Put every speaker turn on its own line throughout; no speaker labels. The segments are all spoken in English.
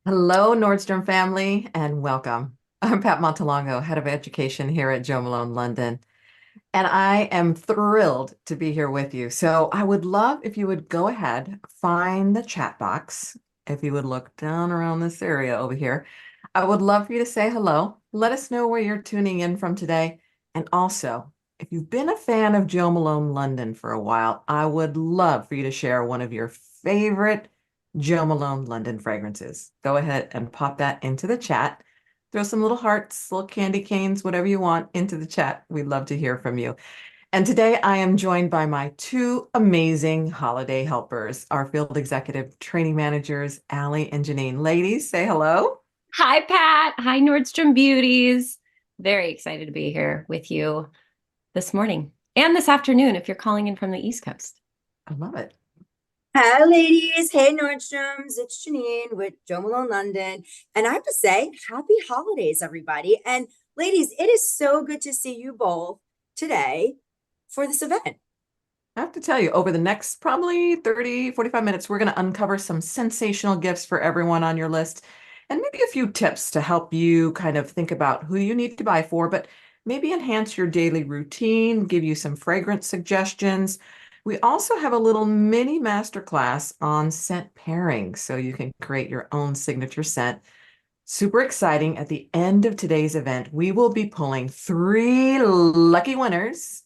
Hello, Nordstrom family, and welcome. I'm Pat Montalongo, Head of Education here at Jo Malone London, and I am thrilled to be here with you. So I would love if you would go ahead, find the chat box. If you would look down around this area over here, I would love for you to say hello. Let us know where you're tuning in from today. And also, if you've been a fan of Jo Malone London for a while, I would love for you to share one of your favorite Jo Malone London fragrances. Go ahead and pop that into the chat. Throw some little hearts, little candy canes, whatever you want into the chat. We'd love to hear from you. And today I am joined by my two amazing holiday helpers, our field executive training managers, Allie and Janine. Ladies, say hello.
Hi, Pat. Hi, Nordstrom Beauties. Very excited to be here with you this morning and this afternoon if you're calling in from the East Coast.
I love it.
Hi, ladies. Hey, Nordstroms. It's Janine with Jo Malone London. And I have to say, happy holidays, everybody. And ladies, it is so good to see you both today for this event.
I have to tell you, over the next probably 30, 45 minutes, we're going to uncover some sensational gifts for everyone on your list and maybe a few tips to help you kind of think about who you need to buy for, but maybe enhance your daily routine, give you some fragrance suggestions. We also have a little mini masterclass on scent pairing, so you can create your own signature scent. Super exciting. At the end of today's event, we will be pulling three lucky winners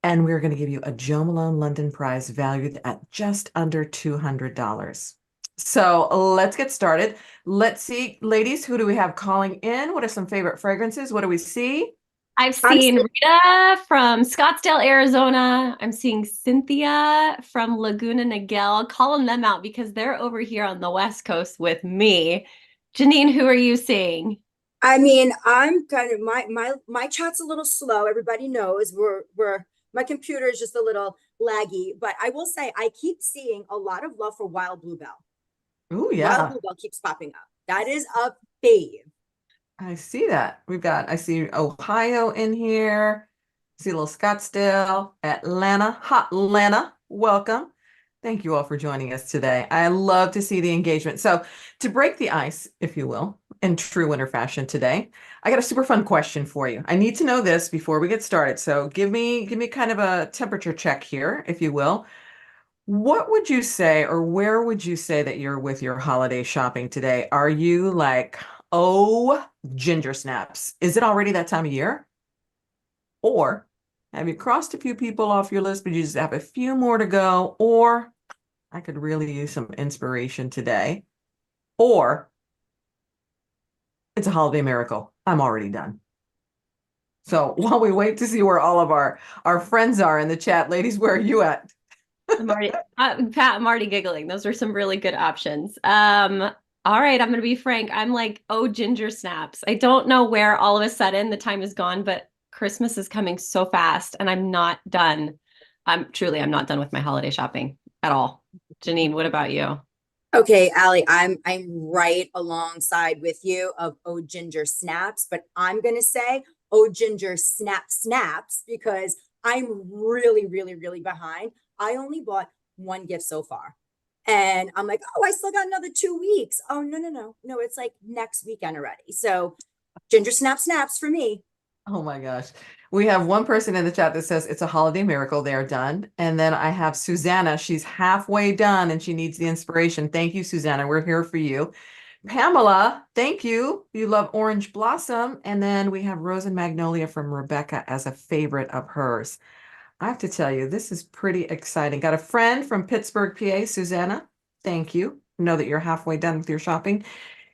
and we're going to give you a Jo Malone London prize valued at just under $200. So let's get started. Let's see, ladies, who do we have calling in? What are some favorite fragrances? What do we see?
I've
I'm
seen Rita from Scottsdale, Arizona. I'm seeing Cynthia from Laguna Niguel, calling them out because they're over here on the West Coast with me. Janine, who are you seeing?
I'm kind of my chat's a little slow. Everybody knows we're my computer is just a little laggy, but I will say I keep seeing a lot of love for Wild Bluebell.
Oh,
Wild
yeah.
Bluebell keeps popping up. That is a fave.
I see that. I see Ohio in here. See a little Scottsdale, Atlanta, hot Atlanta. Welcome. Thank you all for joining us today. I love to see the engagement. So, to break the ice, if you will, in true winter fashion today, I got a super fun question for you. I need to know this before we get started. So, give me kind of a temperature check here, if you will. What would you say, or where would you say that you're with your holiday shopping today? Are you like, oh, ginger snaps? Is it already that time of year? Or have you crossed a few people off your list, but you just have a few more to go? Or I could really use some inspiration today. Or it's a holiday miracle. I'm already done. So while we wait to see where all of our friends are in the chat, ladies, where are you at?
Pat, I'm already giggling. Those are some really good options. All right, I'm gonna be frank. I'm like, oh, ginger snaps. I don't know where all of a sudden the time is gone, but Christmas is coming so fast, and I'm not done. I'm not done with my holiday shopping at all. Janine, what about you?
Okay, Allie, I'm right alongside with you of Oh Ginger Snaps, but I'm gonna say Oh Ginger Snap Snaps because I'm really, really, really behind. I only bought one gift so far. And I'm like, oh, I still got another 2 weeks. Oh, no, no, no. No, it's like next weekend already. So Ginger Snap Snaps for me.
Oh my gosh. We have one person in the chat that says it's a holiday miracle. They are done. And then I have Susanna. She's halfway done and she needs the inspiration. Thank you, Susanna. We're here for you. Pamela, thank you. You love Orange Blossom. And then we have Rose and Magnolia from Rebecca as a favorite of hers. I have to tell you, this is pretty exciting. Got a friend from Pittsburgh, PA, Susanna. Thank you. Know that you're halfway done with your shopping.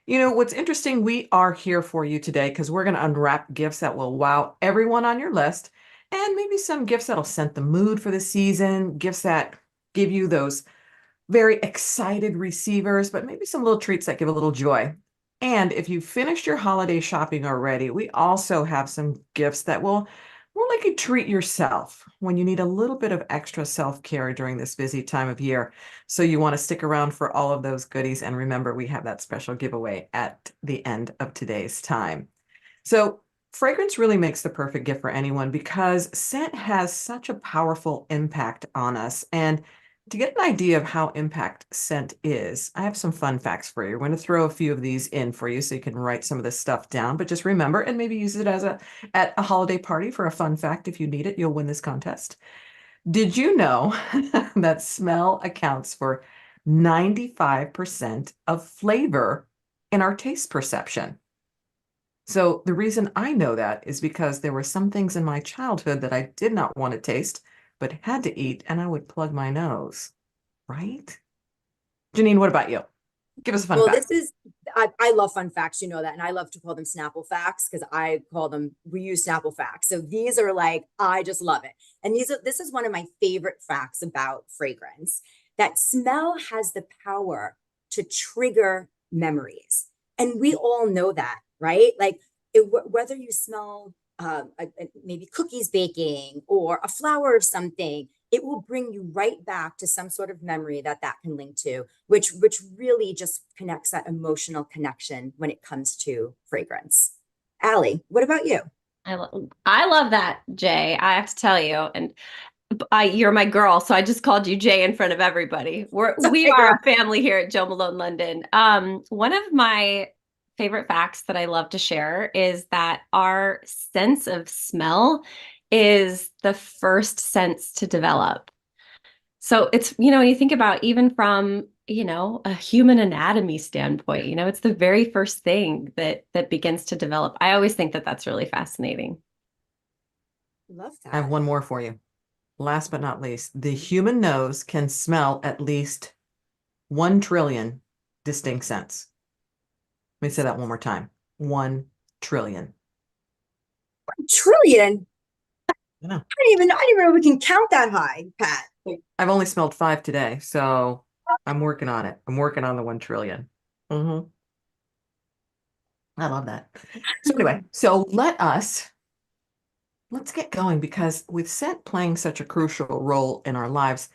You know, what's interesting, we are here for you today because we're going to unwrap gifts that will wow everyone on your list and maybe some gifts that'll set the mood for the season, gifts that give you those very excited receivers, but maybe some little treats that give a little joy. And if you've finished your holiday shopping already, we also have some gifts that will more like you treat yourself when you need a little bit of extra self-care during this busy time of year. So you want to stick around for all of those goodies. And remember, we have that special giveaway at the end of today's time. So fragrance really makes the perfect gift for anyone because scent has such a powerful impact on us. And To get an idea of how impact scent is, I have some fun facts for you. We're going to throw a few of these in for you so you can write some of this stuff down, but just remember and maybe use it as at a holiday party for a fun fact. If you need it, you'll win this contest. Did you know that smell accounts for 95% of flavor in our taste perception? So the reason I know that is because there were some things in my childhood that I did not want to taste, but had to eat, and I would plug my nose, right? Janine, what about you? Give us a fun
Well,
fact.
I love fun facts, you know that. And I love to call them Snapple facts because we use Snapple facts. So these are like, I just love it. And this is one of my favorite facts about fragrance, that smell has the power to trigger memories. And we all know that, right? Like whether you smell maybe cookies baking or a flower of something, it will bring you right back to some sort of memory that can link to, which really just connects that emotional connection when it comes to fragrance. Allie, what about you?
I love that, Jay. I have to tell you, and you're my girl, so I just called you Jay in front of everybody. We
Hey,
are
girl.
a family here at Jo Malone London. One of my favorite facts that I love to share is that our sense of smell is the first sense to develop. So it's, when you think about even from, a human anatomy standpoint, it's the very first thing that begins to develop. I always think that that's really fascinating.
Love
I have
that.
one more for you. Last but not least, the human nose can smell at least 1 trillion distinct scents. Let me say that one more time. 1 trillion.
Trillion.
I know.
I didn't even know we can count that high, Pat.
I've only smelled 5 today, so I'm working on it. I'm working on the 1 trillion. I love that. So anyway, let's get going, because with scent playing such a crucial role in our lives,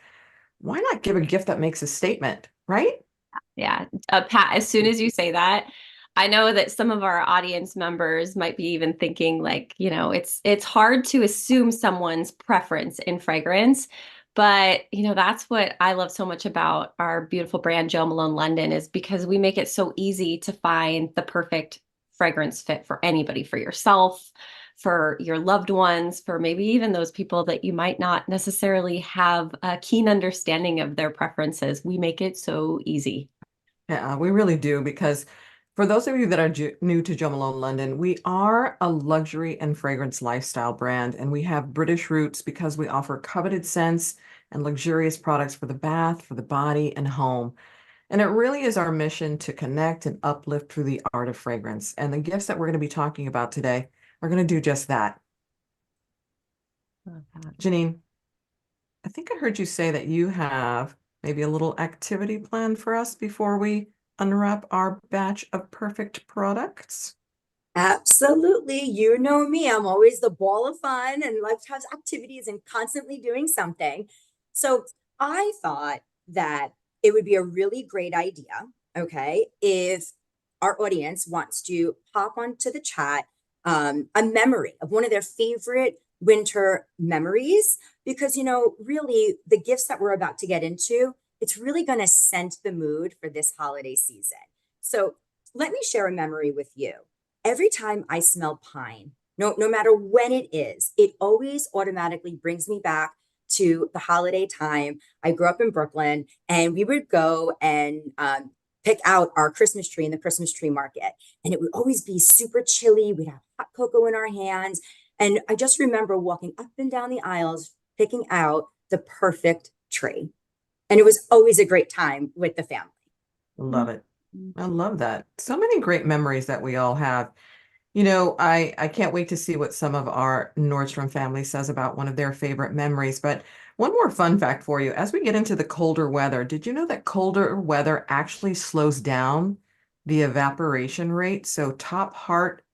why not give a gift that makes a statement, right?
Yeah. Pat, as soon as you say that, I know that some of our audience members might be even thinking like, it's hard to assume someone's preference in fragrance. But, that's what I love so much about our beautiful brand, Jo Malone London, is because we make it so easy to find the perfect fragrance fit for anybody, for yourself, for your loved ones, for maybe even those people that you might not necessarily have a keen understanding of their preferences. We make it so easy.
Yeah, we really do, because for those of you that are new to Jo Malone London, we are a luxury and fragrance lifestyle brand, and we have British roots because we offer coveted scents and luxurious products for the bath, for the body, and home. And it really is our mission to connect and uplift through the art of fragrance. And the gifts that we're going to be talking about today are going to do just that. Janine, I think I heard you say that you have maybe a little activity plan for us before we unwrap our batch of perfect products.
Absolutely. You know me. I'm always the ball of fun and like to have activities and constantly doing something. So I thought that it would be a really great idea, okay, if our audience wants to pop onto the chat a memory of one of their favorite winter memories, because, really the gifts that we're about to get into, it's really going to scent the mood for this holiday season. So let me share a memory with you. Every time I smell pine, no matter when it is, it always automatically brings me back to the holiday time. I grew up in Brooklyn, and we would go and pick out our Christmas tree in the Christmas tree market. And it would always be super chilly. We'd have hot cocoa in our hands. And I just remember walking up and down the aisles, picking out the perfect tree. And it was always a great time with the family.
Love it. I love that. So many great memories that we all have. I can't wait to see what some of our Nordstrom family says about one of their favorite memories. But one more fun fact for you. As we get into the colder weather, did you know that colder weather actually slows down the evaporation rate? So top, heart,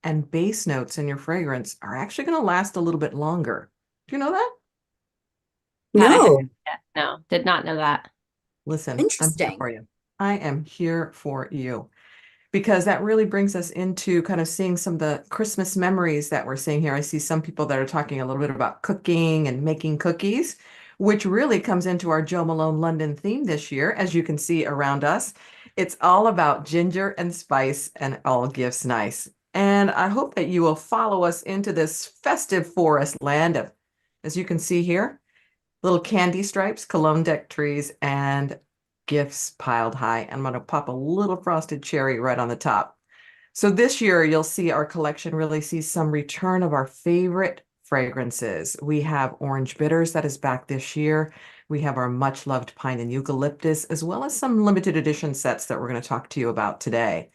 and base notes in your fragrance are actually going to last a little bit longer. Do you know that?
No,
No, did not know that.
Listen, I'm here
interesting.
for you. I am here for you, because that really brings us into kind of seeing some of the Christmas memories that we're seeing here. I see some people that are talking a little bit about cooking and making cookies. which really comes into our Jo Malone London theme this year, as you can see around us. It's all about ginger and spice and all gifts nice. And I hope that you will follow us into this festive forest land of, as you can see here, little candy stripes, Cologne deck trees, and gifts piled high. I'm going to pop a little frosted cherry right on the top. So this year, you'll see our collection really see some return of our favorite fragrances. We have Orange Bitters that is back this year. We have our much loved Pine and Eucalyptus, as well as some limited edition sets that we're going to talk to you about today.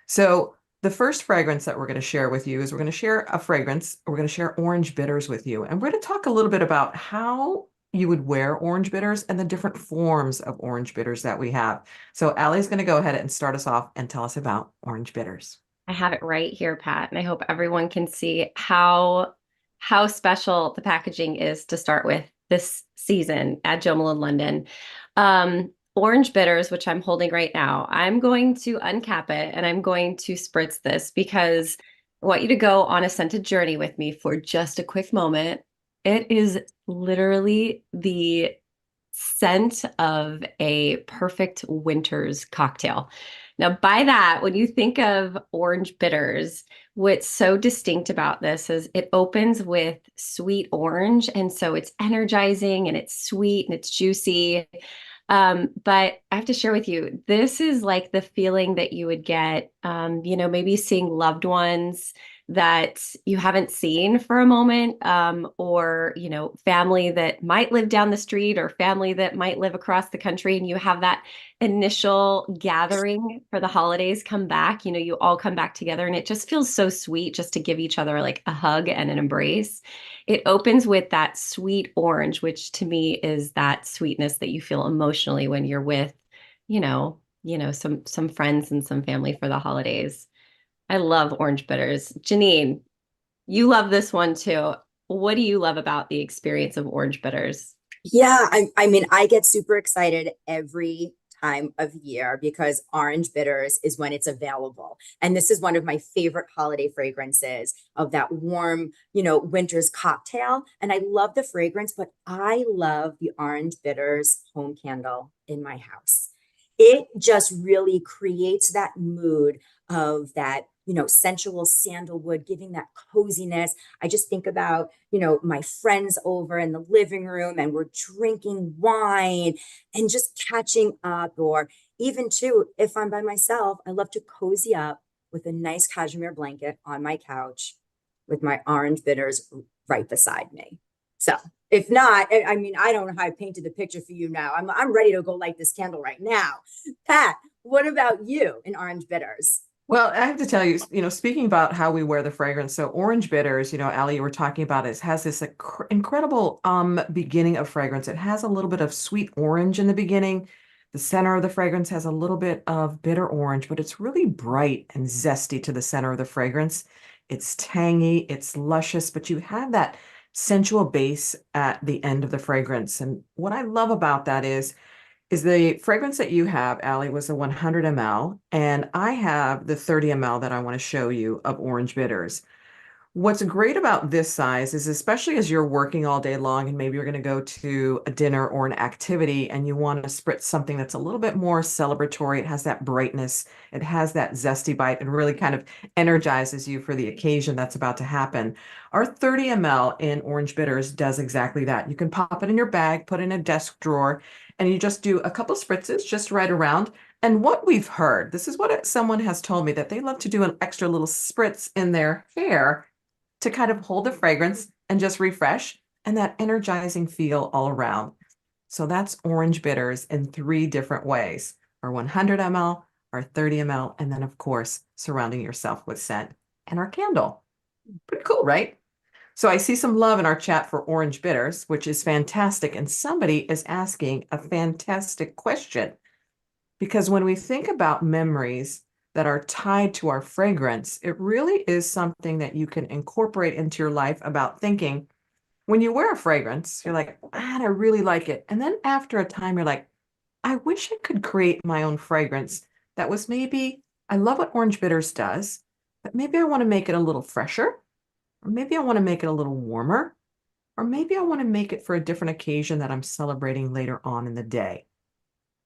So the first fragrance that we're going to share with you is we're going to share a fragrance. We're going to share Orange Bitters with you. And we're going to talk a little bit about how you would wear Orange Bitters and the different forms of Orange Bitters that we have. So Allie's going to go ahead and start us off and tell us about Orange Bitters.
I have it right here, Pat, and I hope everyone can see how special the packaging is to start with this season at Jo Malone London. Orange Bitters, which I'm holding right now, I'm going to uncap it and I'm going to spritz this because I want you to go on a scented journey with me for just a quick moment. It is literally the scent of a perfect winter's cocktail. Now, by that, when you think of Orange Bitters, what's so distinct about this is it opens with sweet orange. And so it's energizing and it's sweet and it's juicy. But I have to share with you, this is like the feeling that you would get, maybe seeing loved ones that you haven't seen for a moment, or, family that might live down the street or family that might live across the country. And you have that initial gathering for the holidays come back, you all come back together and it just feels so sweet just to give each other like a hug and an embrace. It opens with that sweet orange, which to me is that sweetness that you feel emotionally when you're with, some friends and some family for the holidays. I love Orange Bitters. Janine, you love this one too. What do you love about the experience of Orange Bitters?
Yeah, I mean, I get super excited every time of year because Orange Bitters is when it's available. And this is one of my favorite holiday fragrances of that warm, winter's cocktail. And I love the fragrance, but I love the Orange Bitters home candle in my house. It just really creates that mood of that, sensual sandalwood, giving that coziness. I just think about, my friends over in the living room and we're drinking wine and just catching up. Or even too, if I'm by myself, I love to cozy up with a nice cashmere blanket on my couch with my Orange Bitters right beside me. So if not, I mean, I don't know how I painted the picture for you now. I'm ready to go light this candle right now. Pat, what about you in Orange Bitters?
Well, I have to tell you, speaking about how we wear the fragrance, so Orange Bitters, Allie, you were talking about it, has this incredible beginning of fragrance. It has a little bit of sweet orange in the beginning. The center of the fragrance has a little bit of bitter orange, but it's really bright and zesty to the center of the fragrance. It's tangy, it's luscious, but you have that sensual base at the end of the fragrance. And what I love about that is the fragrance that you have, Allie, was the 100 ml, and I have the 30 ml that I want to show you of Orange Bitters. What's great about this size is, especially as you're working all day long and maybe you're going to go to a dinner or an activity and you want to spritz something that's a little bit more celebratory. It has that brightness, it has that zesty bite, and really kind of energizes you for the occasion that's about to happen. Our 30 ml in Orange Bitters does exactly that. You can pop it in your bag, put it in a desk drawer, and you just do a couple spritzes just right around. And what we've heard, this is what someone has told me, that they love to do an extra little spritz in their hair to kind of hold the fragrance and just refresh, and that energizing feel all around. So that's Orange Bitters in 3 different ways: our 100 ml, our 30 ml, and then of course, surrounding yourself with scent and our candle. Pretty cool, right? So I see some love in our chat for Orange Bitters, which is fantastic. And somebody is asking a fantastic question, because when we think about memories that are tied to our fragrance, it really is something that you can incorporate into your life about thinking, when you wear a fragrance, you're like, man, I really like it. And then after a time, you're like, I wish I could create my own fragrance that was maybe, I love what Orange Bitters does, but maybe I want to make it a little fresher, or maybe I want to make it a little warmer. or maybe I want to make it for a different occasion that I'm celebrating later on in the day.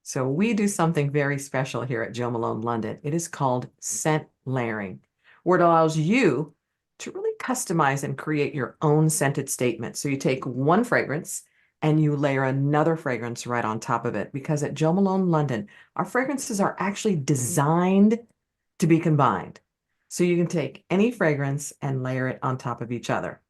So we do something very special here at Jo Malone London. It is called scent layering, where it allows you to really customize and create your own scented statement. So you take one fragrance and you layer another fragrance right on top of it, because at Jo Malone London, our fragrances are actually designed to be combined. So you can take any fragrance and layer it on top of each other.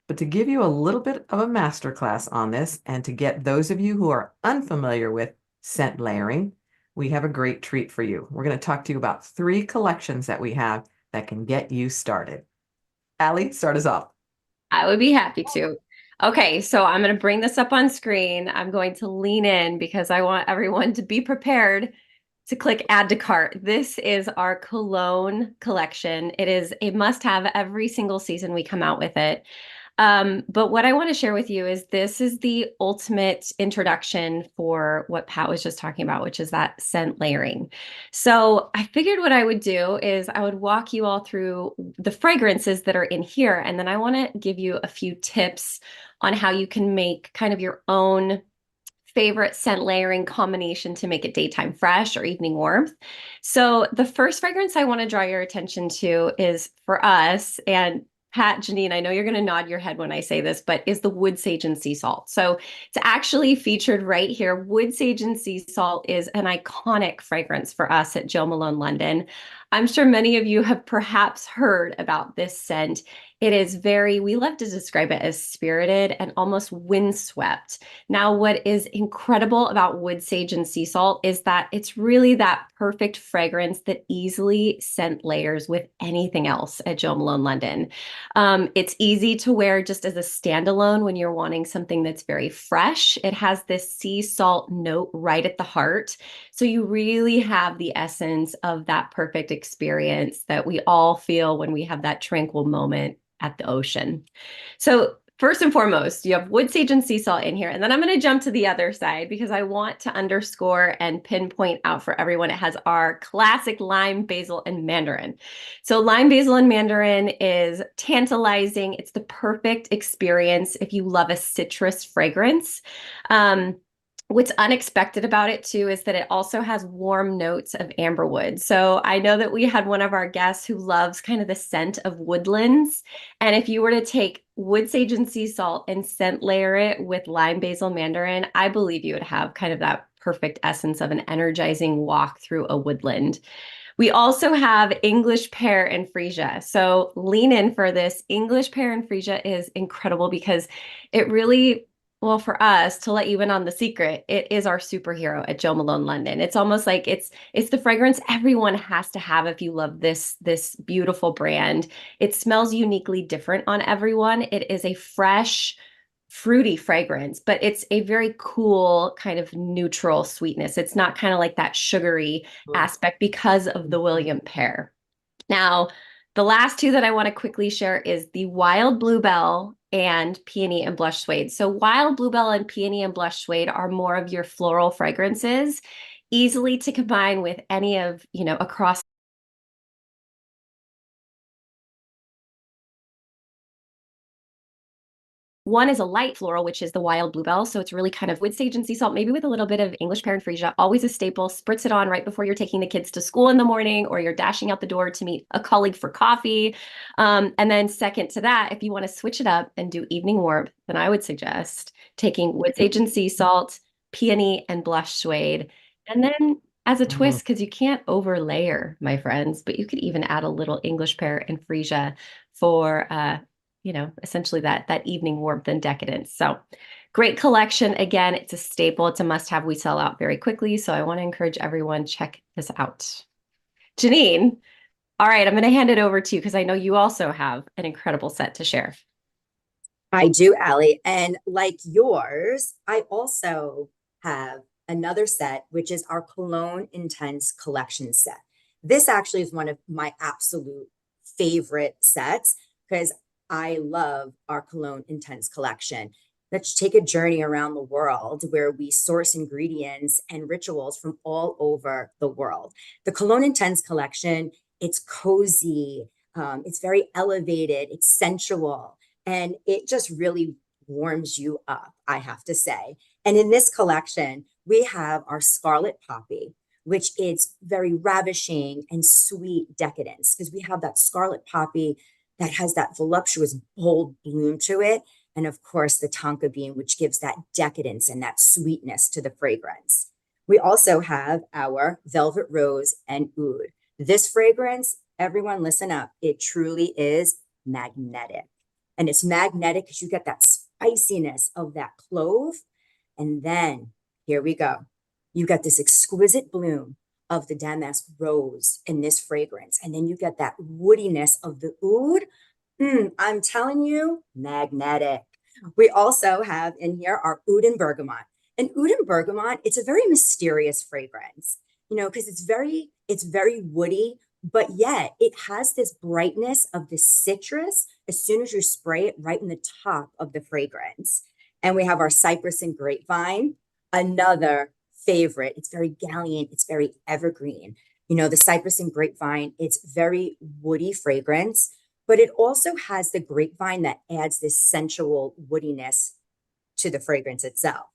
But to give you a little bit of a masterclass on this, and to get those of you who are unfamiliar with scent layering, we have a great treat for you. We're going to talk to you about 3 collections that we have that can get you started. Allie, start us off.
I would be happy to. Okay, so I'm going to bring this up on screen. I'm going to lean in because I want everyone to be prepared to click add to cart. This is our Cologne collection. It is a must-have every single season we come out with it. But what I want to share with you is this is the ultimate introduction for what Pat was just talking about, which is that scent layering. So I figured what I would do is I would walk you all through the fragrances that are in here, and then I want to give you a few tips on how you can make kind of your own favorite scent layering combination to make it daytime fresh or evening warmth. So the first fragrance I want to draw your attention to is for us, and Pat, Janine, I know you're going to nod your head when I say this, but is the wood sage and sea salt. So it's actually featured right here. Wood sage and sea salt is an iconic fragrance for us at Jo Malone London. I'm sure many of you have perhaps heard about this scent. It is we love to describe it as spirited and almost windswept. Now, what is incredible about wood sage and sea salt is that it's really that perfect fragrance that easily scent layers with anything else at Jo Malone London. It's easy to wear just as a standalone when you're wanting something that's very fresh. It has this sea salt note right at the heart. So you really have the essence of that perfect experience that we all feel when we have that tranquil moment at the ocean. So first and foremost, you have wood sage and sea salt in here. And then I'm going to jump to the other side because I want to underscore and pinpoint out for everyone. It has our classic lime, basil, and mandarin. So lime, basil, and mandarin is tantalizing. It's the perfect experience if you love a citrus fragrance. What's unexpected about it too is that it also has warm notes of amberwood. So I know that we had one of our guests who loves kind of the scent of woodlands. And if you were to take wood sage and sea salt and scent layer it with lime, basil, mandarin, I believe you would have kind of that perfect essence of an energizing walk through a woodland. We also have English pear and freesia. So lean in for this. English pear and freesia is incredible because it really, well, for us, to let you in on the secret, it is our superhero at Jo Malone London. It's almost like it's the fragrance everyone has to have if you love this beautiful brand. It smells uniquely different on everyone. It is a fresh, fruity fragrance, but it's a very cool kind of neutral sweetness. It's not kind of like that sugary aspect because of the William pear. Now, the last 2 that I want to quickly share is the Wild Bluebell and Peony and Blush Suede. So Wild Bluebell and Peony and Blush Suede are more of your floral fragrances, easily to combine with any of, across. One is a light floral, which is the Wild Bluebell. So it's really kind of wood sage and sea salt, maybe with a little bit of English pear and freesia, always a staple. Spritz it on right before you're taking the kids to school in the morning, or you're dashing out the door to meet a colleague for coffee. And then second to that, if you want to switch it up and do evening warmth, then I would suggest taking wood sage and sea salt, peony, and blush suede. And then as a twist, because you can't overlayer, my friends, but you could even add a little English pear and freesia for essentially that evening warmth and decadence. So great collection. Again, it's a staple. It's a must-have. We sell out very quickly. So I want to encourage everyone, check this out. Janine, all right, I'm going to hand it over to you because I know you also have an incredible set to share.
I do, Allie. And like yours, I also have another set, which is our Cologne Intense collection set. This actually is one of my absolute favorite sets because I love our Cologne Intense collection. Let's take a journey around the world where we source ingredients and rituals from all over the world. The Cologne Intense collection, it's cozy, it's very elevated, it's sensual, and it just really warms you up, I have to say. And in this collection, we have our Scarlet Poppy, which is very ravishing and sweet decadence, because we have that Scarlet Poppy that has that voluptuous, bold bloom to it. And of course, the tonka bean, which gives that decadence and that sweetness to the fragrance. We also have our Velvet Rose and Oud. This fragrance, everyone listen up, it truly is magnetic. And it's magnetic because you get that spiciness of that clove. And then here we go. You got this exquisite bloom of the damask rose in this fragrance. And then you get that woodiness of the oud. I'm telling you, magnetic. We also have in here our oud and bergamot. And oud and bergamot, it's a very mysterious fragrance, you know, because it's very woody, but yet it has this brightness of the citrus as soon as you spray it right in the top of the fragrance. And we have our cypress and grapevine, another favorite. It's very gallant, it's very evergreen. You know, the cypress and grapevine, it's very woody fragrance, but it also has the grapevine that adds this sensual woodiness to the fragrance itself.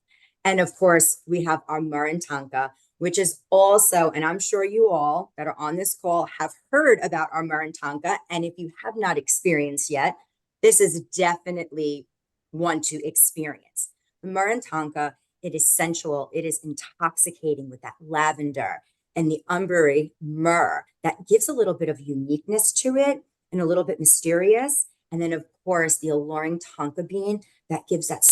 And of course, we have our myrrh and tonka, which is also, and I'm sure you all that are on this call have heard about our myrrh and tonka. And if you have not experienced yet, this is definitely one to experience. The myrrh and tonka, it is sensual, it is intoxicating with that lavender and the umbery myrrh that gives a little bit of uniqueness to it and a little bit mysterious. And then, of course, the alluring tonka bean that gives that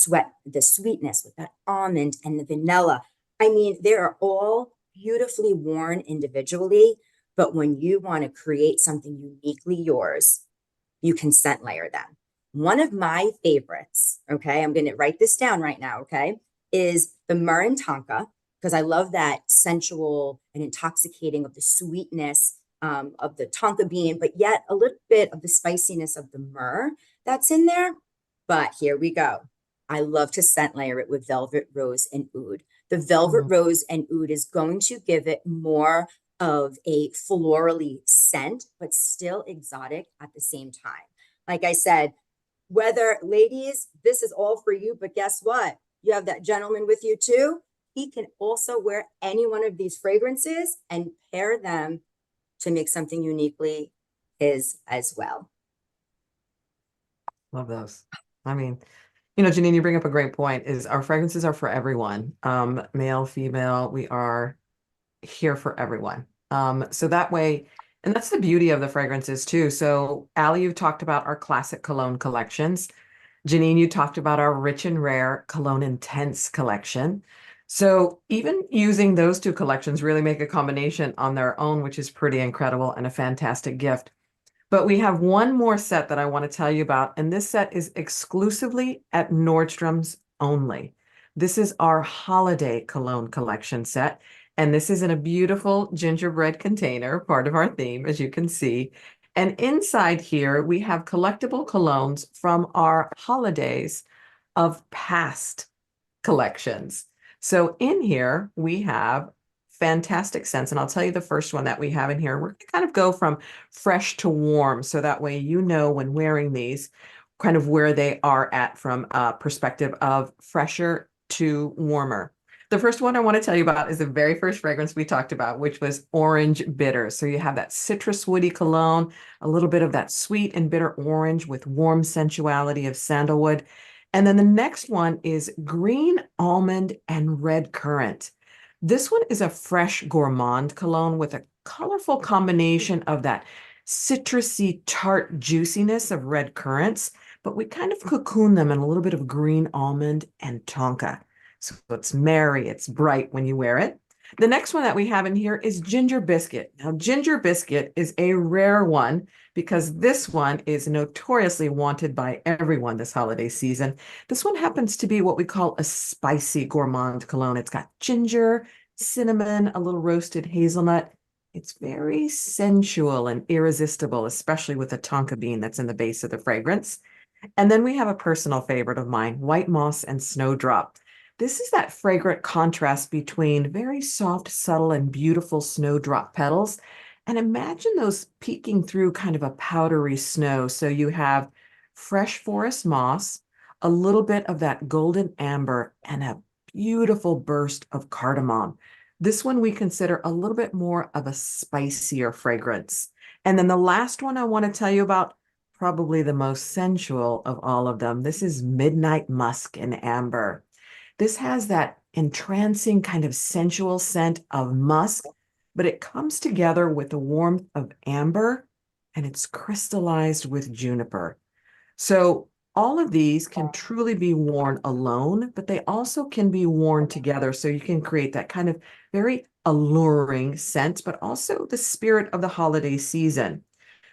the sweetness with that almond and the vanilla. I mean, they are all beautifully worn individually, but when you want to create something uniquely yours, you can scent layer them. One of my favorites, okay, I'm going to write this down right now, okay, is the myrrh and tonka, because I love that sensual and intoxicating of the sweetness of the tonka bean, but yet a little bit of the spiciness of the myrrh that's in there. But here we go. I love to scent layer it with velvet rose and oud. The velvet rose and oud is going to give it more of a florally scent, but still exotic at the same time. Like I said, whether ladies, this is all for you, but guess what? You have that gentleman with you too. He can also wear any one of these fragrances and pair them to make something uniquely his as well.
Love those. I mean, you know, Janine, you bring up a great point, is our fragrances are for everyone. Male, female, we are here for everyone. So that way, and that's the beauty of the fragrances too. So Allie, you've talked about our classic cologne collections. Janine, you talked about our rich and rare Cologne Intense collection. So even using those two collections really make a combination on their own, which is pretty incredible and a fantastic gift. But we have one more set that I want to tell you about, and this set is exclusively at Nordstrom's only. This is our holiday cologne collection set, and this is in a beautiful gingerbread container, part of our theme, as you can see. And inside here, we have collectible colognes from our holidays of past collections. So in here, we have fantastic scents. And I'll tell you the first one that we have in here. We're going to kind of go from fresh to warm. So that way, you know, when wearing these, kind of where they are at from a perspective of fresher to warmer. The first one I want to tell you about is the very first fragrance we talked about, which was Orange Bitter. So you have that citrus woody cologne, a little bit of that sweet and bitter orange with warm sensuality of sandalwood. And then the next one is Green Almond and Red Currant. This one is a fresh gourmand cologne with a colorful combination of that citrusy tart juiciness of red currants, but we kind of cocoon them in a little bit of green almond and tonka. So it's merry, it's bright when you wear it. The next one that we have in here is Ginger Biscuit. Now, Ginger Biscuit is a rare one because this one is notoriously wanted by everyone this holiday season. This one happens to be what we call a spicy gourmand cologne. It's got ginger, cinnamon, a little roasted hazelnut. It's very sensual and irresistible, especially with the tonka bean that's in the base of the fragrance. And then we have a personal favorite of mine, White Moss and Snowdrop. This is that fragrant contrast between very soft, subtle, and beautiful snowdrop petals. And imagine those peeking through kind of a powdery snow. So you have fresh forest moss, a little bit of that golden amber, and a beautiful burst of cardamom. This one we consider a little bit more of a spicier fragrance. And then the last one I want to tell you about, probably the most sensual of all of them. This is Midnight Musk and Amber. This has that entrancing kind of sensual scent of musk, but it comes together with the warmth of amber and it's crystallized with juniper. So all of these can truly be worn alone, but they also can be worn together. So you can create that kind of very alluring scent, but also the spirit of the holiday season.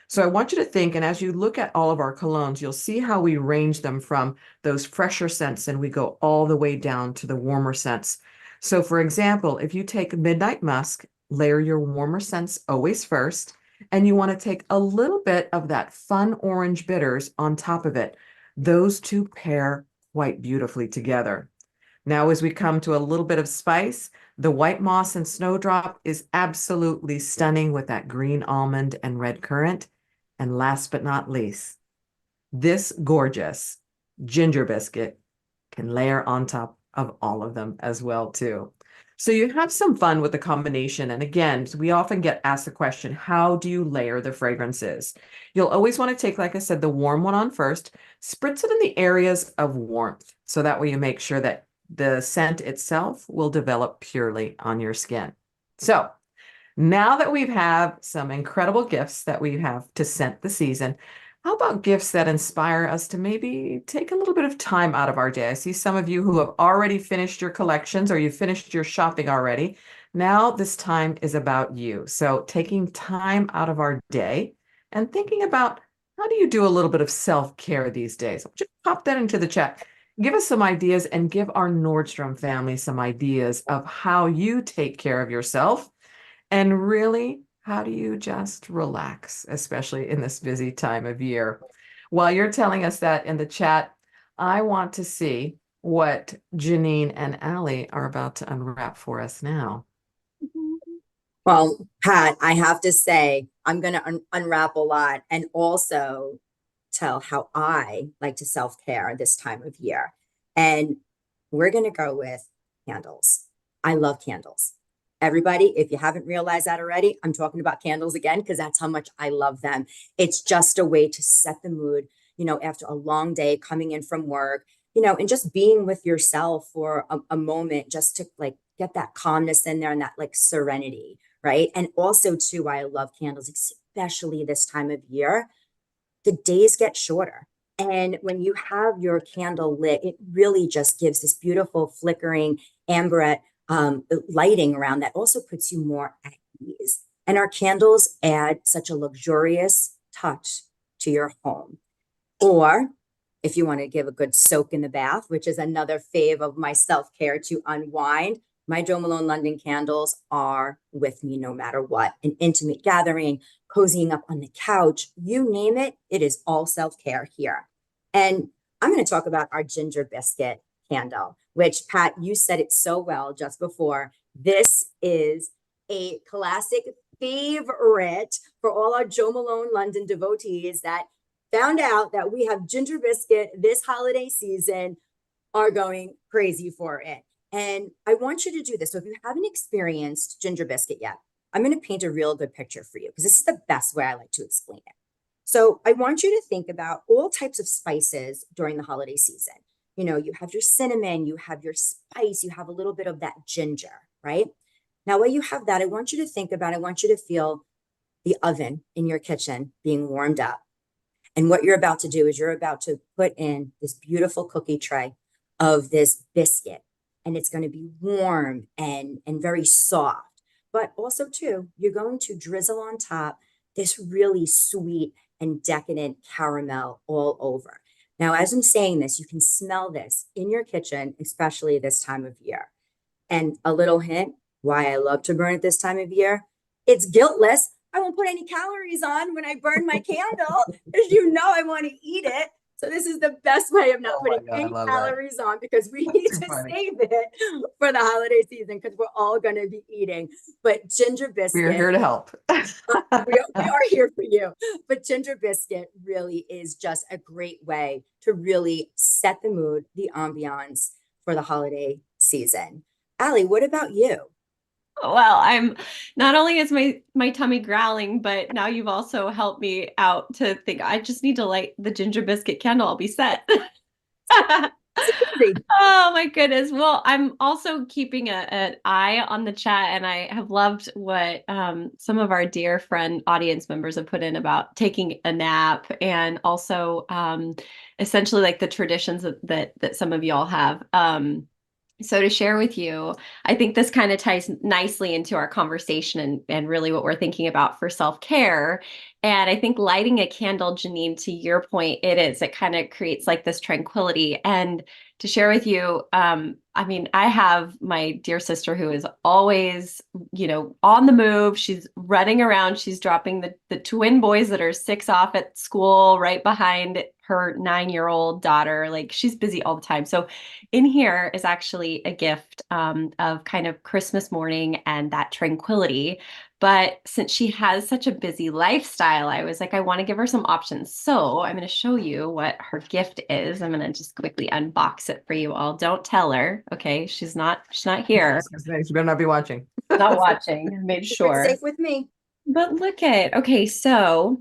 So I want you to think, and as you look at all of our colognes, you'll see how we range them from those fresher scents and we go all the way down to the warmer scents. So for example, if you take Midnight Musk, layer your warmer scents always first, and you want to take a little bit of that fun orange bitters on top of it. Those two pair quite beautifully together. Now, as we come to a little bit of spice, the white moss and snowdrop is absolutely stunning with that green almond and red currant. And last but not least, this gorgeous ginger biscuit can layer on top of all of them as well too. So you have some fun with the combination. And again, we often get asked the question, how do you layer the fragrances? You'll always want to take, like I said, the warm one on first, spritz it in the areas of warmth. So that way you make sure that the scent itself will develop purely on your skin. So now that we have some incredible gifts that we have to scent the season, how about gifts that inspire us to maybe take a little bit of time out of our day? I see some of you who have already finished your collections or you finished your shopping already. Now this time is about you. So taking time out of our day and thinking about, how do you do a little bit of self-care these days? Just pop that into the chat. Give us some ideas and give our Nordstrom family some ideas of how you take care of yourself. And really, how do you just relax, especially in this busy time of year? While you're telling us that in the chat, I want to see what Janine and Allie are about to unwrap for us now.
Well, Pat, I have to say, I'm going to unwrap a lot and also tell how I like to self-care this time of year. And we're going to go with candles. I love candles. Everybody, if you haven't realized that already, I'm talking about candles again because that's how much I love them. It's just a way to set the mood, after a long day coming in from work, and just being with yourself for a moment just to like get that calmness in there and that like serenity, right? And also too, why I love candles, especially this time of year, the days get shorter. And when you have your candle lit, it really just gives this beautiful flickering amberette lighting around that also puts you more at ease. And our candles add such a luxurious touch to your home. Or if you want to give a good soak in the bath, which is another fave of my self-care to unwind, my Jo Malone London candles are with me no matter what. An intimate gathering, cozying up on the couch, you name it, it is all self-care here. And I'm going to talk about our ginger biscuit candle, which Pat, you said it so well just before. This is a classic favorite for all our Jo Malone London devotees that found out that we have ginger biscuit this holiday season are going crazy for it. And I want you to do this. So if you haven't experienced ginger biscuit yet, I'm going to paint a real good picture for you because this is the best way I like to explain it. So I want you to think about all types of spices during the holiday season. You have your cinnamon, you have your spice, you have a little bit of that ginger, right? Now, while you have that, I want you to feel the oven in your kitchen being warmed up. And what you're about to do is you're about to put in this beautiful cookie tray of this biscuit. And it's going to be warm and very soft. But also, too, you're going to drizzle on top this really sweet and decadent caramel all over. Now, as I'm saying this, you can smell this in your kitchen, especially this time of year. And a little hint, why I love to burn it this time of year, it's guiltless. I won't put any calories on when I burn my candle because I want to eat it. So this is the best way of not
Oh my
putting
God, I
any
love that.
calories on, because we need
Too
to
funny.
save it for the holiday season, because we're all going to be eating. But ginger
We are
biscuit,
here to help.
we are here for you. But ginger biscuit really is just a great way to really set the mood, the ambiance for the holiday season. Allie, what about you?
Well, I'm not only is my tummy growling, but now you've also helped me out to think I just need to light the ginger biscuit candle. I'll be set. Oh my goodness. Well, I'm also keeping an eye on the chat, and I have loved what some of our dear friend audience members have put in about taking a nap, and also essentially like the traditions that some of y'all have. So to share with you, I think this kind of ties nicely into our conversation and really what we're thinking about for self-care. And I think lighting a candle, Janine, to your point, it kind of creates like this tranquility. And to share with you, I mean, I have my dear sister who is always, on the move. She's running around. She's dropping the twin boys that are 6 off at school right behind her 9-year-old daughter. Like, she's busy all the time. So in here is actually a gift of kind of Christmas morning and that tranquility. But since she has such a busy lifestyle, I was like, I want to give her some options. So I'm going to show you what her gift is. I'm going to just quickly unbox it for you all. Don't tell her. Okay. She's not here.
She better not be watching.
Not watching. I made
Keep it
sure.
safe with me.
But look at, okay, so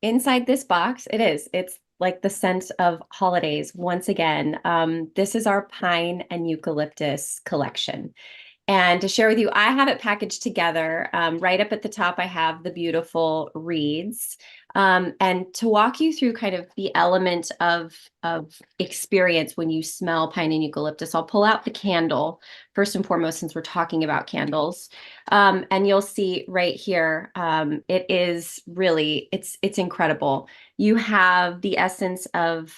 inside this box, it's like the scent of holidays. Once again, this is our pine and eucalyptus collection. And to share with you, I have it packaged together. Right up at the top, I have the beautiful reeds. And to walk you through kind of the element of experience when you smell pine and eucalyptus, I'll pull out the candle first and foremost, since we're talking about candles. And you'll see right here, it is really, it's incredible. You have the essence of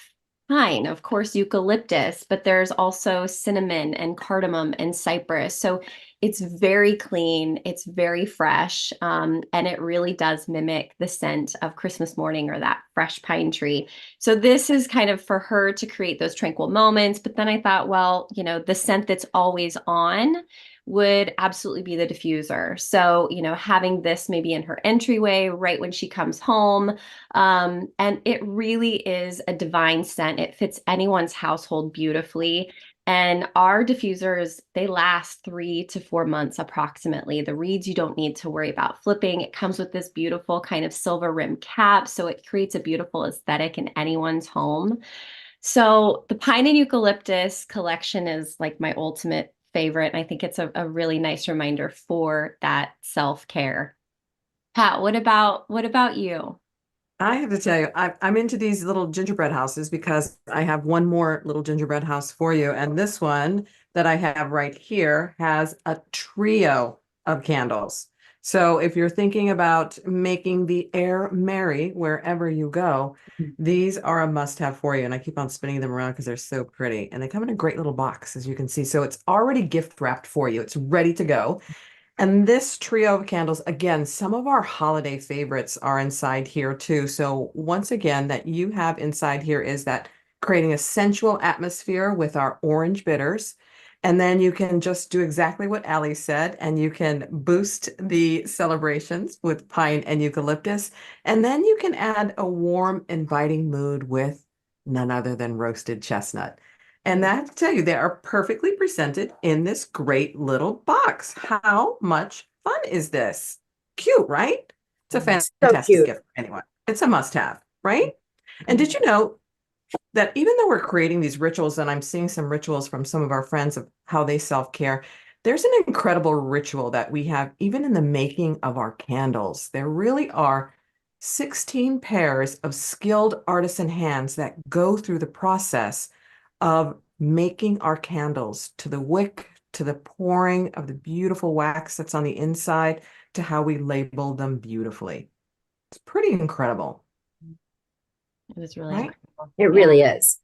pine, of course, eucalyptus, but there's also cinnamon and cardamom and cypress. So it's very clean, it's very fresh, and it really does mimic the scent of Christmas morning or that fresh pine tree. So this is kind of for her to create those tranquil moments. But then I thought, well, the scent that's always on would absolutely be the diffuser. So, having this maybe in her entryway right when she comes home. And it really is a divine scent. It fits anyone's household beautifully. And our diffusers, they last 3 to 4 months approximately. The reeds, you don't need to worry about flipping. It comes with this beautiful kind of silver rim cap. So it creates a beautiful aesthetic in anyone's home. So the pine and eucalyptus collection is like my ultimate favorite. And I think it's a really nice reminder for that self-care. Pat, what about you?
I have to tell you, I'm into these little gingerbread houses because I have one more little gingerbread house for you. And this one that I have right here has a trio of candles. So if you're thinking about making the air merry wherever you go, these are a must-have for you. And I keep on spinning them around because they're so pretty. And they come in a great little box, as you can see. So it's already gift wrapped for you. It's ready to go. And this trio of candles, again, some of our holiday favorites are inside here too. So once again, that you have inside here is that creating a sensual atmosphere with our orange bitters. And then you can just do exactly what Allie said, and you can boost the celebrations with pine and eucalyptus. And then you can add a warm, inviting mood with none other than roasted chestnut. And I have to tell you, they are perfectly presented in this great little box. How much fun is this? Cute, right? It's a
So
fantastic
cute.
gift for anyone. It's a must-have, right? And did you know that even though we're creating these rituals, and I'm seeing some rituals from some of our friends of how they self-care, there's an incredible ritual that we have even in the making of our candles. There really are 16 pairs of skilled artisan hands that go through the process of making our candles, to the wick, to the pouring of the beautiful wax that's on the inside, to how we label them beautifully. It's pretty incredible,
It was really
right?
incredible.
It
Yeah.
really is.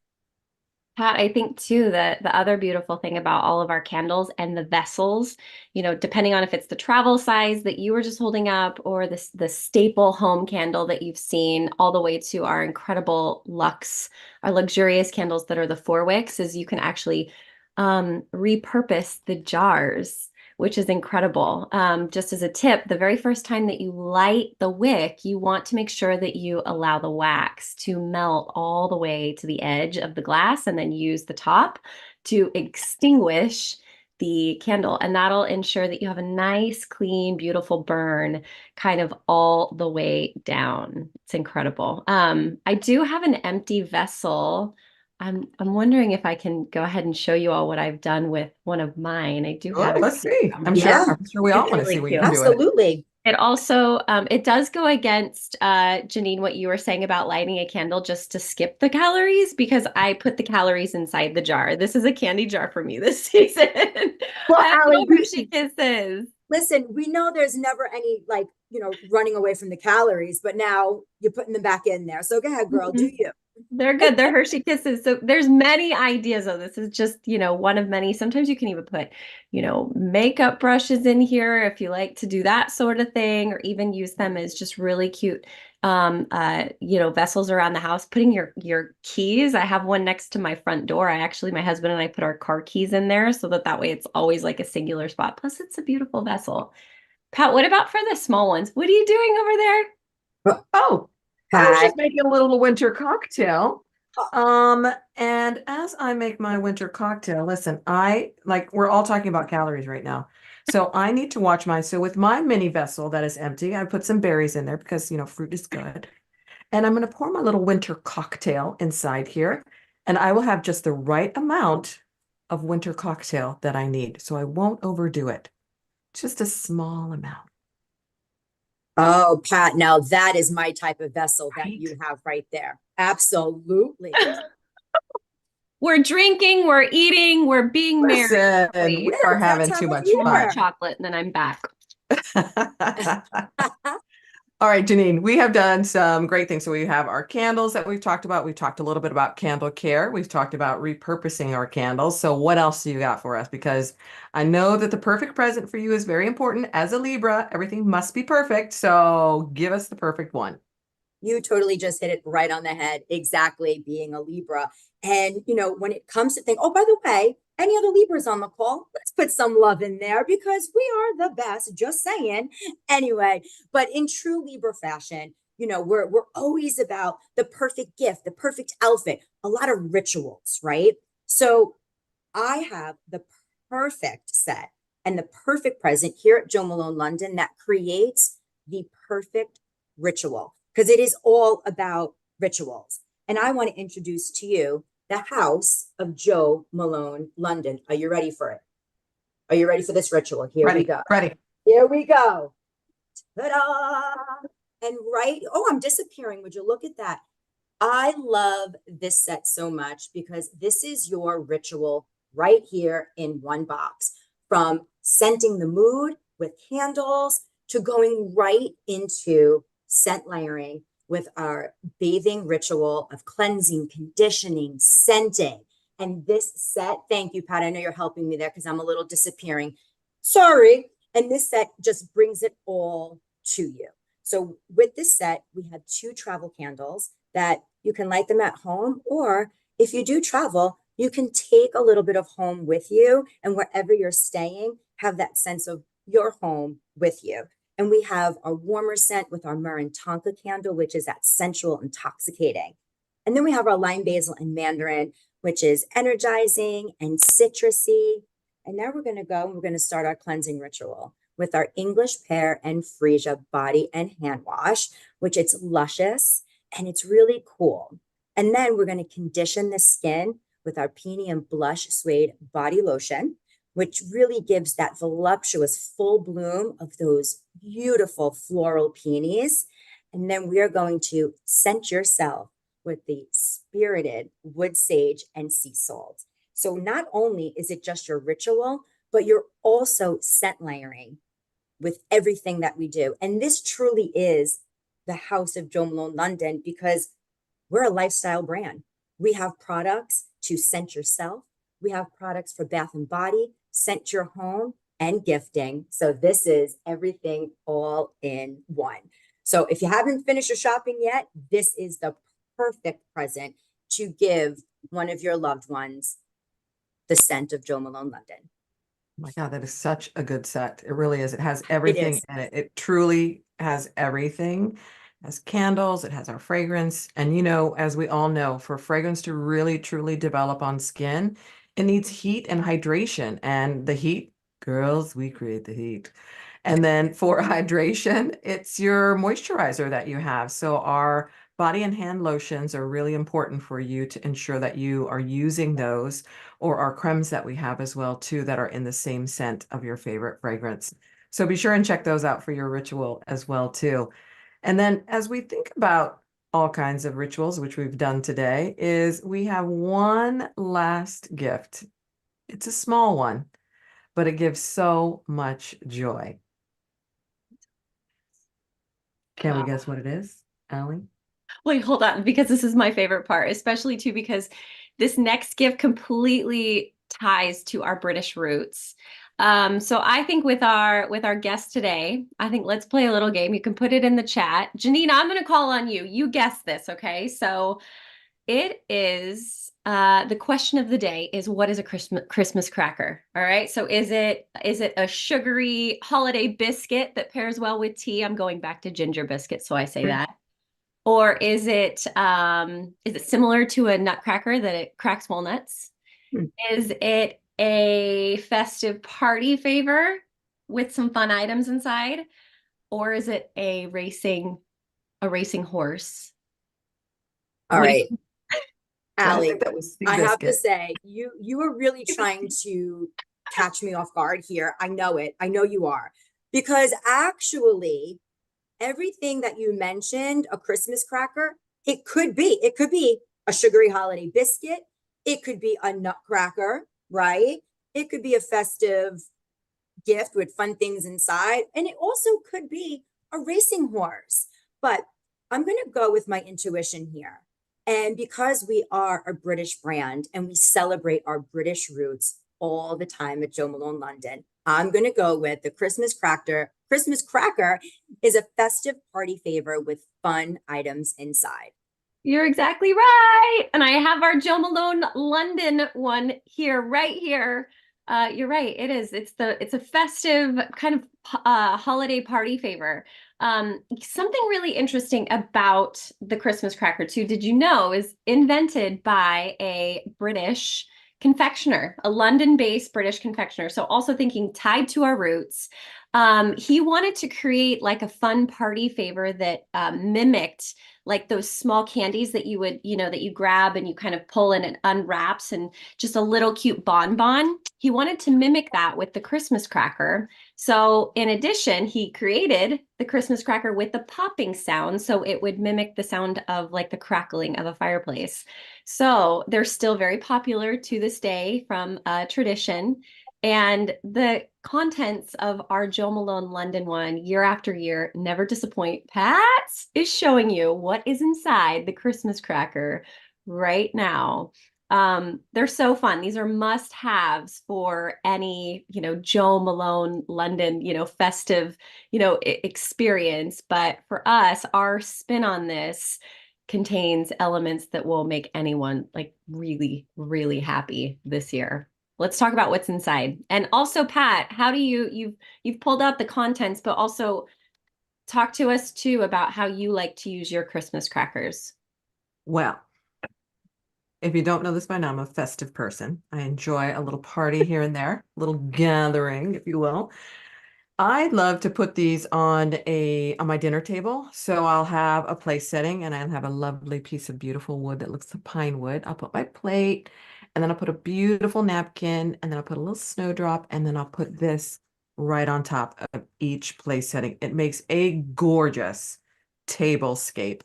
Pat, I think too that the other beautiful thing about all of our candles and the vessels, depending on if it's the travel size that you were just holding up or the staple home candle that you've seen, all the way to our incredible luxe, our luxurious candles that are the 4 wicks, is you can actually repurpose the jars, which is incredible. Just as a tip, the very first time that you light the wick, you want to make sure that you allow the wax to melt all the way to the edge of the glass and then use the top to extinguish the candle. And that'll ensure that you have a nice, clean, beautiful burn kind of all the way down. It's incredible. I do have an empty vessel. I'm wondering if I can go ahead and show you all what I've done with one of mine. I do
Oh,
have it.
let's see. I'm
Yeah.
sure we all
It's
want to
really
see what you
cute.
can do with it.
Absolutely.
It also, it does go against, Janine, what you were saying about lighting a candle just to skip the calories, because I put the calories inside the jar. This is a candy jar for me this season.
Well,
I have
Allie,
no Hershey Kisses.
listen, we know there's never any like, running away from the calories, but now you're putting them back in there. So go ahead, girl, do you?
They're good. They're Hershey Kisses. So there's many ideas of this. Is just, one of many. Sometimes you can even put, makeup brushes in here if you like to do that sort of thing, or even use them as just really cute, vessels around the house. Putting your keys. I have one next to my front door. My husband and I put our car keys in there so that way it's always like a singular spot. Plus, it's a beautiful vessel. Pat, what about for the small ones? What are you doing over there?
Oh, I was
Hi.
just making a little winter cocktail. And as I make my winter cocktail, listen, we're all talking about calories right now. So I need to watch so with my mini vessel that is empty, I put some berries in there because, fruit is good. And I'm going to pour my little winter cocktail inside here. And I will have just the right amount of winter cocktail that I need. So I won't overdo it. Just a small amount.
Oh, Pat, now that is my type of vessel that
Right?
you have right there. Absolutely.
We're drinking, we're eating, we're being merry.
Listen, we are having too much
One more
fun.
chocolate, and then I'm back.
All right, Janine, we have done some great things. So we have our candles that we've talked about. We've talked a little bit about candle care. We've talked about repurposing our candles. So what else do you got for us? Because I know that the perfect present for you is very important. As a Libra, everything must be perfect. So give us the perfect one.
You totally just hit it right on the head. Exactly, being a Libra. And, when it comes to things, oh, by the way, any other Libras on the call, let's put some love in there because we are the best, just saying. Anyway, but in true Libra fashion, we're always about the perfect gift, the perfect outfit, a lot of rituals, right? So I have the perfect set and the perfect present here at Jo Malone London that creates the perfect ritual because it is all about rituals. And I want to introduce to you the House of Jo Malone London. Are you ready for it? Are you ready for this ritual? Here we go.
Ready.
Here we go. Ta-da! And I'm disappearing. Would you look at that? I love this set so much because this is your ritual right here in one box. From scenting the mood with candles to going right into scent layering with our bathing ritual of cleansing, conditioning, scenting. And this set, thank you, Pat. I know you're helping me there because I'm a little disappearing. Sorry. And this set just brings it all to you. So with this set, we have 2 travel candles that you can light them at home, or if you do travel, you can take a little bit of home with you, and wherever you're staying, have that sense of your home with you. And we have our warmer scent with our myrrh and tonka candle, which is that sensual, intoxicating. And then we have our lime basil and mandarin, which is energizing and citrusy. And now we're going to start our cleansing ritual with our English pear and freesia body and hand wash, which it's luscious and it's really cool. And then we're going to condition the skin with our peony and blush suede body lotion, which really gives that voluptuous full bloom of those beautiful floral peonies. And then we are going to scent yourself with the spirited wood sage and sea salt. So not only is it just your ritual, but you're also scent layering with everything that we do. And this truly is the House of Jo Malone London because we're a lifestyle brand. We have products to scent yourself. We have products for bath and body, scent your home, and gifting. So this is everything all in one. So if you haven't finished your shopping yet, this is the perfect present to give one of your loved ones the scent of Jo Malone London.
Oh my God, that is such a good set. It really is. It has
It
everything
is.
in it. It truly has everything. It has candles, it has our fragrance. And you know, as we all know, for fragrance to really truly develop on skin, it needs heat and hydration. And the heat, girls, we create the heat. And then for hydration, it's your moisturizer that you have. So our body and hand lotions are really important for you to ensure that you are using those, or our cremes that we have as well too that are in the same scent of your favorite fragrance. So be sure and check those out for your ritual as well too. And then as we think about all kinds of rituals, which we've done today, is we have one last gift. It's a small one, but it gives so much joy. Can we guess what it is, Allie?
Wait, hold on, because this is my favorite part, especially too because this next gift completely ties to our British roots. So I think with our guest today, I think let's play a little game. You can put it in the chat. Janine, I'm going to call on you. You guess this, okay? So it is the question of the day is what is a Christmas cracker? All right. So is it a sugary holiday biscuit that pairs well with tea? I'm going back to ginger biscuits, so I say that. Or is it similar to a nutcracker that it cracks walnuts?
Hmm.
Is it a festive party favor with some fun items inside? Or is it a racing horse?
All
What do
right,
you
I
Allie,
think that was
I have to
Seabiscuit.
say, you are really trying to catch me off guard here. I know it. I know you are. Because actually, everything that you mentioned, a Christmas cracker, it could be a sugary holiday biscuit. It could be a nutcracker, right? It could be a festive gift with fun things inside. And it also could be a racing horse. But I'm going to go with my intuition here. And because we are a British brand and we celebrate our British roots all the time at Jo Malone London, I'm going to go with the Christmas cracker. Christmas cracker is a festive party favor with fun items inside.
You're exactly right. And I have our Jo Malone London one here, right here. You're right. It is. It's a festive kind of holiday party favor. Something really interesting about the Christmas cracker too, did you know, is invented by a British confectioner, a London-based British confectioner. So also thinking tied to our roots. He wanted to create like a fun party favor that mimicked like those small candies that you would, that you grab and you kind of pull and it unwraps and just a little cute bonbon. He wanted to mimic that with the Christmas cracker. So in addition, he created the Christmas cracker with the popping sound. So it would mimic the sound of like the crackling of a fireplace. So they're still very popular to this day from tradition. And the contents of our Jo Malone London one, year after year, never disappoint. Pat is showing you what is inside the Christmas cracker right now. They're so fun. These are must-haves for any, Jo Malone London, festive, experience. But for us, our spin on this contains elements that will make anyone like really, really happy this year. Let's talk about what's inside. And also, Pat, how do you've pulled out the contents, but also talk to us too about how you like to use your Christmas crackers.
Well, if you don't know this by now, I'm a festive person. I enjoy a little party here and there, a little gathering, if you will. I love to put these on my dinner table. So I'll have a place setting and I'll have a lovely piece of beautiful wood that looks like pine wood. I'll put my plate and then I'll put a beautiful napkin and then I'll put a little snowdrop and then I'll put this right on top of each place setting. It makes a gorgeous tablescape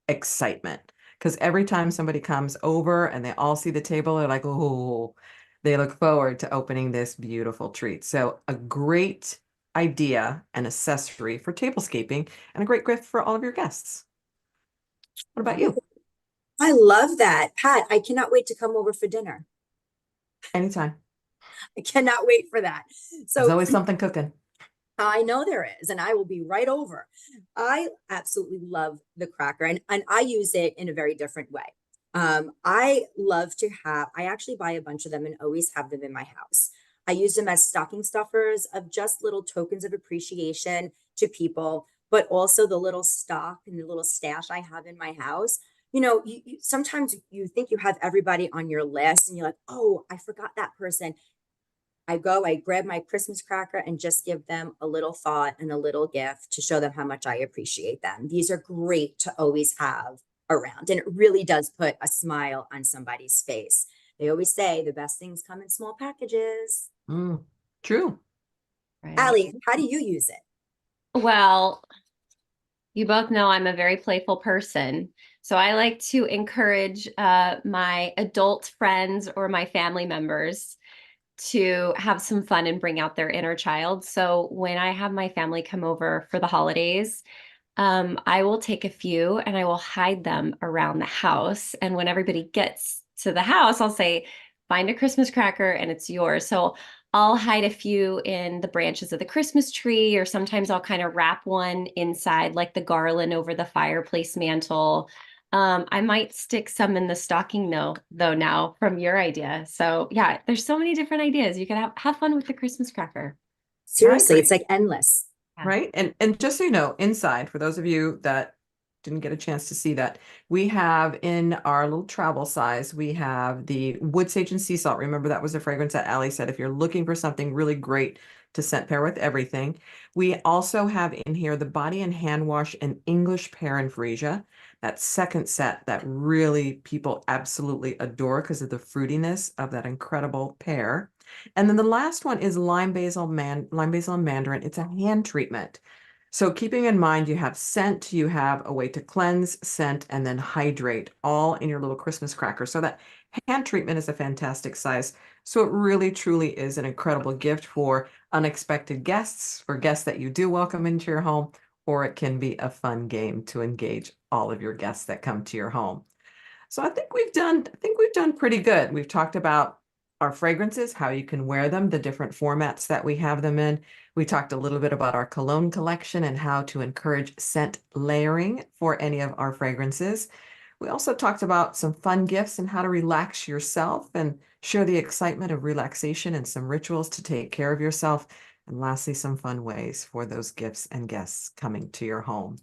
excitement because every time somebody comes over and they all see the table, they're like, oh, they look forward to opening this beautiful treat. So a great idea and accessory for tablescaping and a great gift for all of your guests. What about you?
I love that. Pat, I cannot wait to come over for dinner.
Anytime.
I cannot wait for that.
There's
So
always something cooking.
I know there is, and I will be right over. I absolutely love the cracker, and I use it in a very different way. I love to have, I actually buy a bunch of them and always have them in my house. I use them as stocking stuffers of just little tokens of appreciation to people, but also the little stock and the little stash I have in my house. Sometimes you think you have everybody on your list and you're like, oh, I forgot that person. I grab my Christmas cracker and just give them a little thought and a little gift to show them how much I appreciate them. These are great to always have around. And it really does put a smile on somebody's face. They always say the best things come in small packages.
True.
Right.
Allie, how do you use it?
Well, you both know I'm a very playful person. So I like to encourage my adult friends or my family members to have some fun and bring out their inner child. So when I have my family come over for the holidays, I will take a few and I will hide them around the house. And when everybody gets to the house, I'll say, find a Christmas cracker and it's yours. So I'll hide a few in the branches of the Christmas tree, or sometimes I'll kind of wrap one inside, like the garland over the fireplace mantle. I might stick some in the stocking though now from your idea. So yeah, there's so many different ideas. You can have fun with the Christmas cracker.
Seriously,
agree.
it's like endless.
Yeah.
Right. And just so you know, inside, for those of you that didn't get a chance to see that, we have in our little travel size, we have the wood sage and sea salt. Remember, that was a fragrance that Allie said, if you're looking for something really great to scent pair with everything. We also have in here the body and hand wash and English pear and freesia. That second set that really people absolutely adore because of the fruitiness of that incredible pear. And then the last one is lime basil and mandarin. It's a hand treatment. So keeping in mind, you have scent, you have a way to cleanse, scent, and then hydrate all in your little Christmas cracker. So that hand treatment is a fantastic size. So it really, truly is an incredible gift for unexpected guests, for guests that you do welcome into your home, or it can be a fun game to engage all of your guests that come to your home. So I think we've done pretty good. We've talked about our fragrances, how you can wear them, the different formats that we have them in. We talked a little bit about our cologne collection and how to encourage scent layering for any of our fragrances. We also talked about some fun gifts and how to relax yourself and share the excitement of relaxation and some rituals to take care of yourself. And lastly, some fun ways for those gifts and guests coming to your home.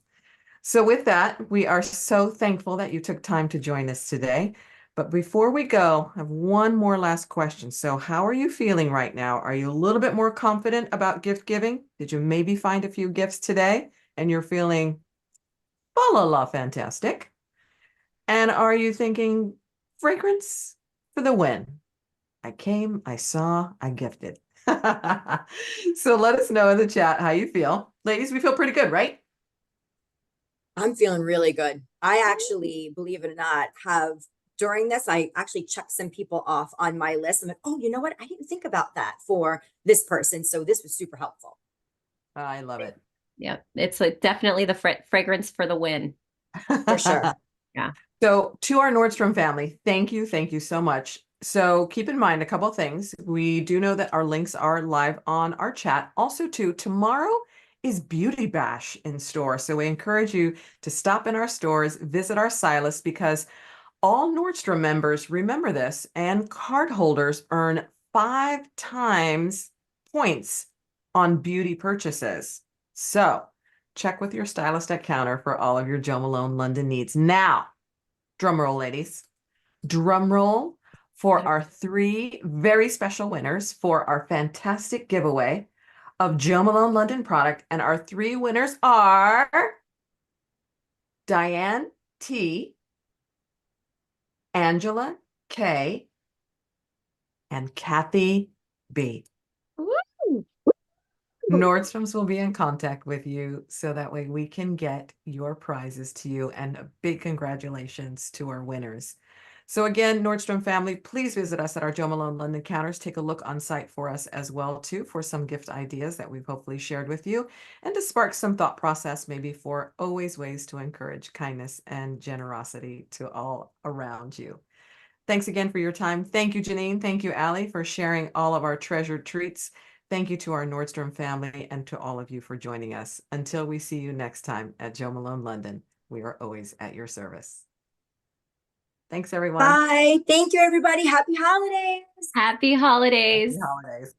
So with that, we are so thankful that you took time to join us today. But before we go, I have one more last question. So how are you feeling right now? Are you a little bit more confident about gift giving? Did you maybe find a few gifts today and you're feeling la la fantastic? And are you thinking fragrance for the win? I came, I saw, I gifted. So let us know in the chat how you feel. Ladies, we feel pretty good, right?
I'm feeling really good. I actually, believe it or not, have during this, I actually checked some people off on my list. I'm like, oh, you know what? I didn't think about that for this person. So this was super helpful.
I love it.
Yeah, it's like definitely the fragrance for the win.
For sure.
Yeah.
So to our Nordstrom family, thank you so much. So keep in mind a couple of things. We do know that our links are live on our chat. Also, too, tomorrow is Beauty Bash in store. So we encourage you to stop in our stores, visit our stylists, because all Nordstrom members, remember this, and card holders earn 5 times points on beauty purchases. So check with your stylist at counter for all of your Jo Malone London needs. Now, drum roll, ladies. Drum roll for our 3 very special winners for our fantastic giveaway of Jo Malone London product. And our 3 winners are Diane T, Angela K, and Kathy B.
Woo!
Nordstrom's will be in contact with you so that way we can get your prizes to you, and a big congratulations to our winners. So again, Nordstrom family, please visit us at our Jo Malone London counters. Take a look on site for us as well too, for some gift ideas that we've hopefully shared with you, and to spark some thought process maybe for always ways to encourage kindness and generosity to all around you. Thanks again for your time. Thank you, Janine. Thank you, Allie, for sharing all of our treasured treats. Thank you to our Nordstrom family and to all of you for joining us. Until we see you next time at Jo Malone London, we are always at your service. Thanks, everyone.
Bye. Thank you, everybody. Happy holidays.
Happy holidays.
Happy holidays.